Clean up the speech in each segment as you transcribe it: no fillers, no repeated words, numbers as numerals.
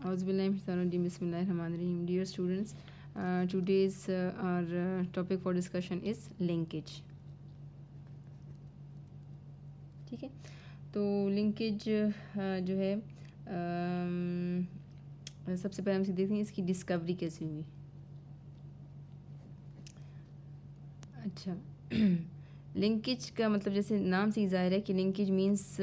Bismillahirrahmanirrahim. Dear students, today's our topic for discussion is linkage. ठीक है, तो linkage जो है सबसे पहले हम देखते हैं इसकी डिस्कवरी कैसे हुई. अच्छा, लिंकेज का मतलब जैसे नाम से ही ज़ाहिर है कि लिंकेज मीन्स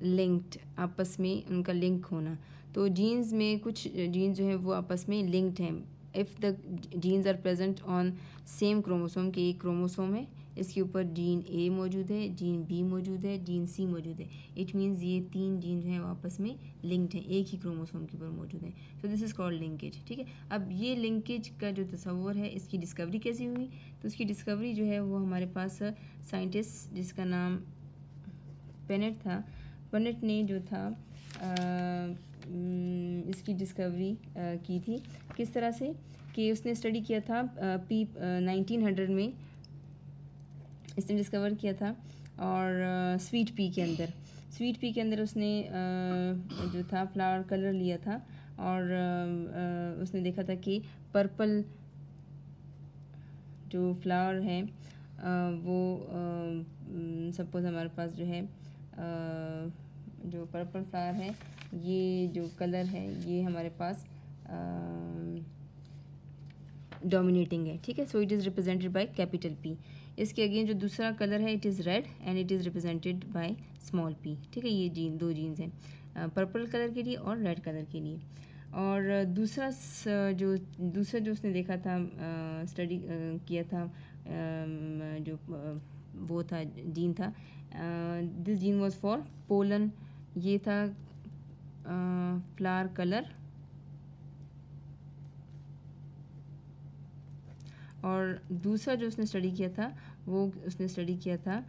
लिंक्ड, आपस में उनका लिंक होना. तो जीन्स में कुछ जीन्स जो हैं वो आपस में लिंक्ड हैं. If the genes are present on same chromosome, के एक क्रोमोसोम है, इसके ऊपर जीन ए मौजूद है, जीन बी मौजूद है, जीन सी मौजूद है. इट मीन्स ये 3 जीन जो हैं वो आपस में लिंक्ड हैं, एक ही क्रोमोसोम के ऊपर मौजूद हैं. So this is called linkage. ठीक है, अब ये लिंकेज का जो तस्वर है, इसकी डिस्कवरी कैसी हुई? तो उसकी डिस्कवरी जो है वो हमारे पास साइंटिस्ट जिसका नाम पेनेट था, पेनेट ने जो था इसकी डिस्कवरी की थी. किस तरह से कि उसने स्टडी किया था 1900 में इसने डिस्कवर किया था. और स्वीट पी के अंदर उसने जो था फ्लावर कलर लिया था और उसने देखा था कि पर्पल जो फ्लावर है वो सपोज हमारे पास जो है जो पर्पल फ्लावर है, ये जो कलर है ये हमारे पास डोमिनेटिंग है. ठीक है, so it is represented by capital P. इसके अगेन जो दूसरा कलर है it is red and it is represented by small P. ठीक है, ये दो जीन्स हैं पर्पल कलर के लिए और रेड कलर के लिए. और दूसरा जो उसने देखा था, स्टडी किया था, जो वो था जीन था, this gene was for pollen. ये था फ्लावर कलर. और दूसरा जो उसने स्टडी किया था वो उसने स्टडी किया था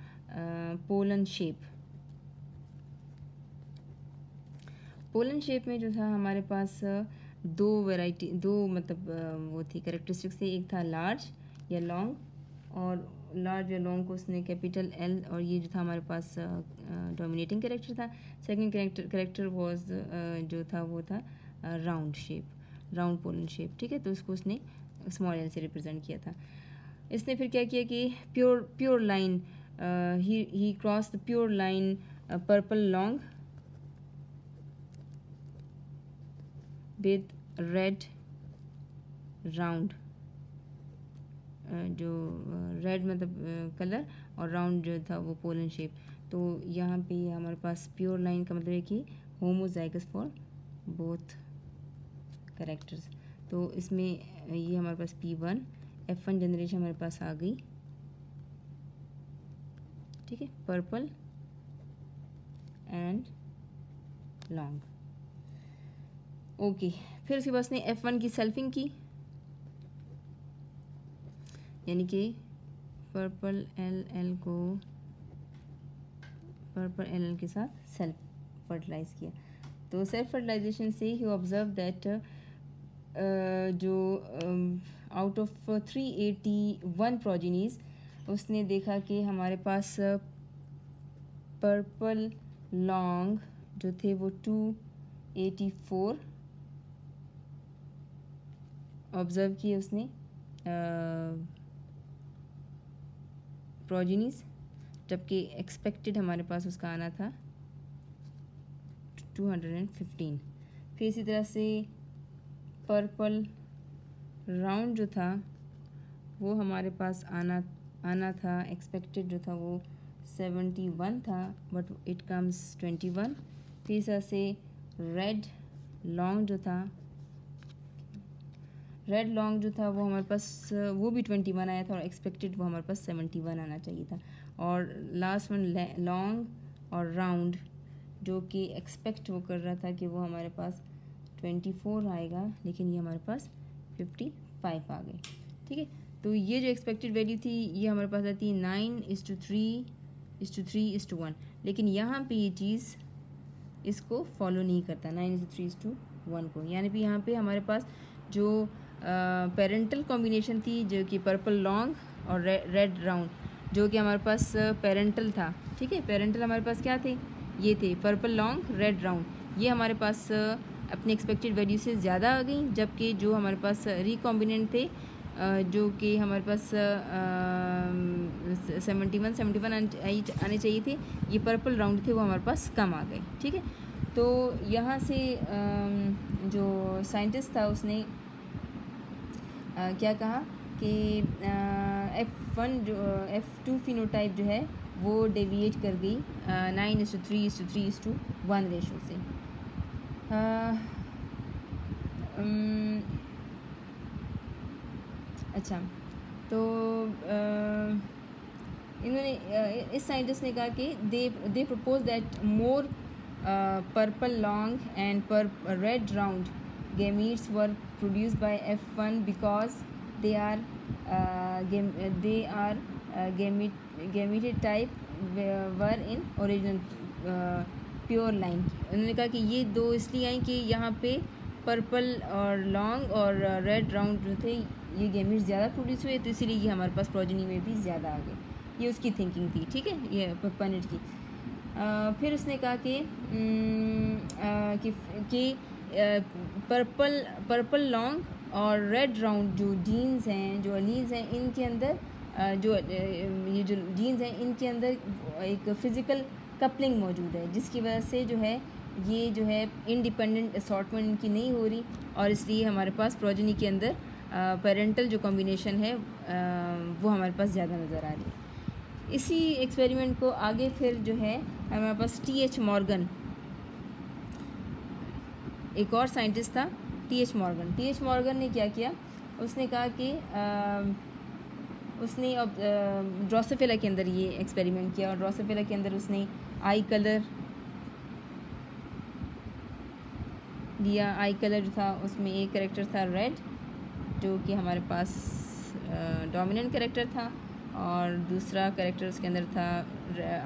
पोलन शेप. पोलन शेप में जो था हमारे पास दो वो थी कैरेक्टरिस्टिक्स थी. एक था लार्ज या लॉन्ग, और लार्ज या लॉन्ग को उसने कैपिटल एल, और ये जो था हमारे पास डोमिनेटिंग कैरेक्टर था. सेकंड कैरेक्टर वाज जो था वो था round shape, round pollen shape. ठीक है, तो उसको उसने स्मॉल एल से रिप्रेजेंट किया था. इसने फिर क्या किया कि pure line, he cross the pure line purple long with red round, जो रेड मतलब कलर और राउंड जो था वो पोलन शेप. तो यहाँ पे हमारे पास प्योर लाइन का मतलब है कि होमोजाइगस फॉर बोथ कैरेक्टर्स. तो इसमें ये हमारे पास P1 F1 जनरेशन हमारे पास आ गई. ठीक है, पर्पल एंड लॉन्ग. ओके, फिर उसके पास ने F1 की सेल्फिंग की, यानी कि पर्पल एल को पर्पल एल के साथ सेल्फ फर्टिलाइज किया. तो सेल्फ फर्टिलाइजेशन से ही ऑब्जर्व दैट जो आउट ऑफ 381 प्रोजेनीज उसने देखा कि हमारे पास पर्पल लॉन्ग जो थे वो 284 ऑब्जर्व किए उसने प्रोजेनीज, जबकि एक्सपेक्टेड हमारे पास उसका आना था 215. फिर इसी तरह से पर्पल राउंड जो था वो हमारे पास आना था, एक्सपेक्टेड जो था वो 71 था, बट इट कम्स 21. फिर इस तरह से रेड लॉन्ग जो था वो हमारे पास वो भी 21 आया था, और एक्सपेक्टेड वो हमारे पास 71 आना चाहिए था. और लास्ट वन लॉन्ग और राउंड जो कि एक्सपेक्ट वो कर रहा था कि वो हमारे पास 24 आएगा, लेकिन ये हमारे पास 55 आ गए. ठीक है, तो ये जो एक्सपेक्टेड वैल्यू थी ये हमारे पास आती है 9:3:1, लेकिन यहाँ पे ये चीज़ इसको फॉलो नहीं करता 9:3:1 को. यानी कि यहाँ पे हमारे पास जो पेरेंटल कॉम्बिनेशन थी जो कि पर्पल लॉन्ग और रेड राउंड, जो कि हमारे पास पेरेंटल था. ठीक है, पेरेंटल हमारे पास क्या थे, ये थे पर्पल लॉन्ग रेड राउंड. ये हमारे पास अपनी एक्सपेक्टेड वैल्यू से ज़्यादा आ गई, जबकि जो हमारे पास रिकॉम्बिनेंट थे जो कि हमारे पास 71 आने चाहिए थे, ये पर्पल राउंड थे वो हमारे पास कम आ गए। ठीक है, तो यहाँ से जो साइंटिस्ट था उसने क्या कहा कि F1 जो F2 फिनोटाइप जो है वो डेविएट कर गई 9:3:3:1 रेशो से। अच्छा, तो इन्होंने इस साइंटिस्ट ने कहा कि they propose that more purple long and red round gametes were produced by F1 because they are gameted type were in original pure line। उन्होंने कहा कि ये दो इसलिए आई कि यहाँ पे पर्पल और लॉन्ग और रेड राउंड जो थे ये गेमिट्स ज़्यादा प्रोड्यूस हुए, तो इसीलिए ये हमारे पास प्रोजेनी में भी ज़्यादा आ गए। ये उसकी थिंकिंग थी। ठीक है, ये पनेट की। फिर उसने कहा कि पर्पल लॉन्ग और रेड राउंड जो जीन्स हैं, जो अलीज हैं, इनके अंदर ये जो जीन्स हैं इनके अंदर एक फ़िज़िकल कपलिंग मौजूद है, जिसकी वजह से जो है ये जो है इंडिपेंडेंट असॉर्टमेंट इनकी नहीं हो रही, और इसलिए हमारे पास प्रोजेनी के अंदर पेरेंटल जो कॉम्बिनेशन है वो हमारे पास ज़्यादा नज़र आ रही है। इसी एक्सपेरिमेंट को आगे फिर जो है हमारे पास T.H. मॉर्गन, एक और साइंटिस्ट था T.H. मॉर्गन। T.H. मॉर्गन ने क्या किया, उसने कहा कि उसने अब ड्रोसोफिला के अंदर ये एक्सपेरिमेंट किया, और ड्रोसोफिला के अंदर उसने आई कलर लिया। आई कलर जो था उसमें एक कैरेक्टर था रेड, जो कि हमारे पास डोमिनेंट कैरेक्टर था, और दूसरा कैरेक्टर उसके अंदर था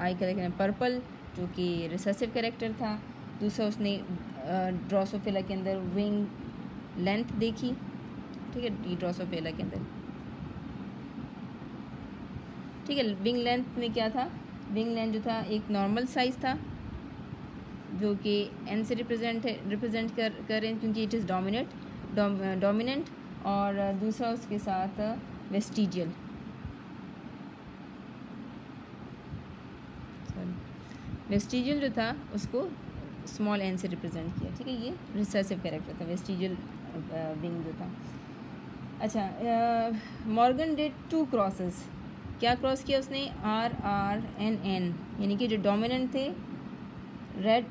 आई कलर के अंदर पर्पल, जो कि रिसेसिव कैरेक्टर था। दूसरा उसने ड्रोसोफिला के अंदर विंग लेंथ देखी। ठीक है, ये ड्रोसोफिला के अंदर, ठीक है, विंग लेंथ में क्या था, विंग लेंथ जो था एक नॉर्मल साइज़ था, जो कि एन से रिप्रेजेंट कर रहे हैं क्योंकि इट इज़ डोमिनेंट, और दूसरा उसके साथ वेस्टिजियल, वेस्टिजियल जो था उसको स्मॉल एन से रिप्रेजेंट किया। ठीक है, ये रिसेसिव कैरेक्टर था वेस्टिजियल विंग जो था। अच्छा, मॉर्गन डिड 2 क्रॉसेस। क्या क्रॉस किया उसने, RRNN, यानी कि जो डोमिनेंट थे रेड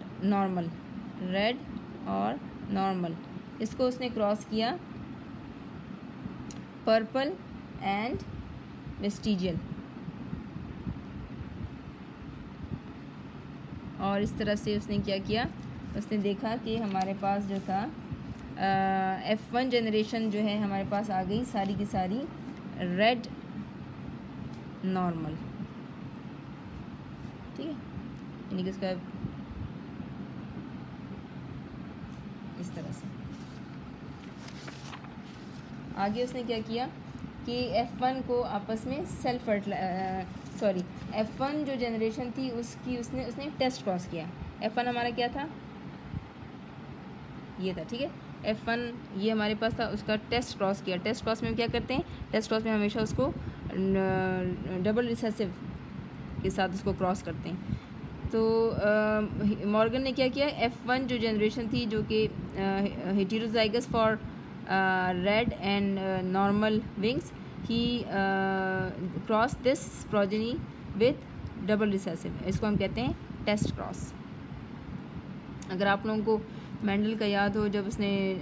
और नॉर्मल, इसको उसने क्रॉस किया पर्पल एंड वेस्टिजियल, और इस तरह से उसने क्या किया, उसने देखा कि हमारे पास जो था F1 जनरेशन जो है हमारे पास आ गई सारी की सारी रेड नॉर्मल। ठीक है, यानी कि उसका इस तरह से आगे उसने क्या किया कि F1 को आपस में F1 जो जनरेशन थी उसकी उसने टेस्ट क्रॉस किया। F1 हमारा क्या था, ये था। ठीक है, F1 ये हमारे पास था, उसका टेस्ट क्रॉस किया। टेस्ट क्रॉस में क्या करते हैं, टेस्ट क्रॉस में हमेशा उसको डबल रिसेसिव के साथ उसको क्रॉस करते हैं। तो मॉर्गन ने क्या किया, F1 जो जनरेशन थी जो कि heterozygous for red and normal wings, he cross this progeny with double recessive, इसको हम कहते हैं टेस्ट क्रॉस। अगर आप लोगों को मेंडल का याद हो, जब उसने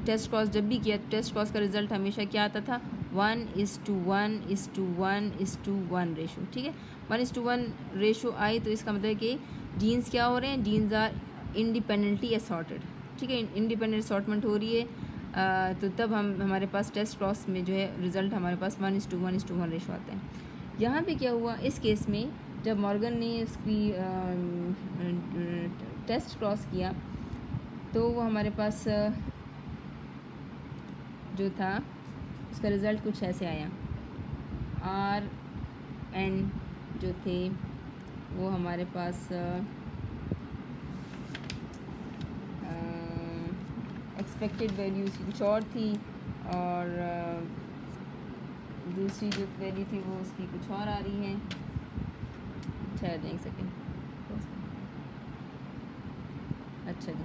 टेस्ट क्रॉस जब भी किया, टेस्ट क्रॉस का रिजल्ट हमेशा क्या आता था, 1:1:1:1 रेशो। ठीक है, 1:1 रेशो आई तो इसका मतलब है कि जीन्स क्या हो रहे हैं, जीन्स आर इंडिपेंडेंटली असॉर्टेड। ठीक है, इंडिपेंडेंट असॉर्टमेंट हो रही है, तो तब हमारे पास टेस्ट क्रॉस में जो है रिज़ल्ट हमारे पास 1:1:1 रेशो आता है। यहाँ पे क्या हुआ इस केस में, जब मॉर्गन ने इसकी टेस्ट क्रॉस किया तो वो हमारे पास जो था उसका रिज़ल्ट कुछ ऐसे आया। RN जो थे वो हमारे पास एक्सपेक्टेड वैल्यू उसकी कुछ और थी और दूसरी जो वैल्यू थी वो उसकी कुछ और आ रही है। ठहर जाए एक सेकेंड। अच्छा जी।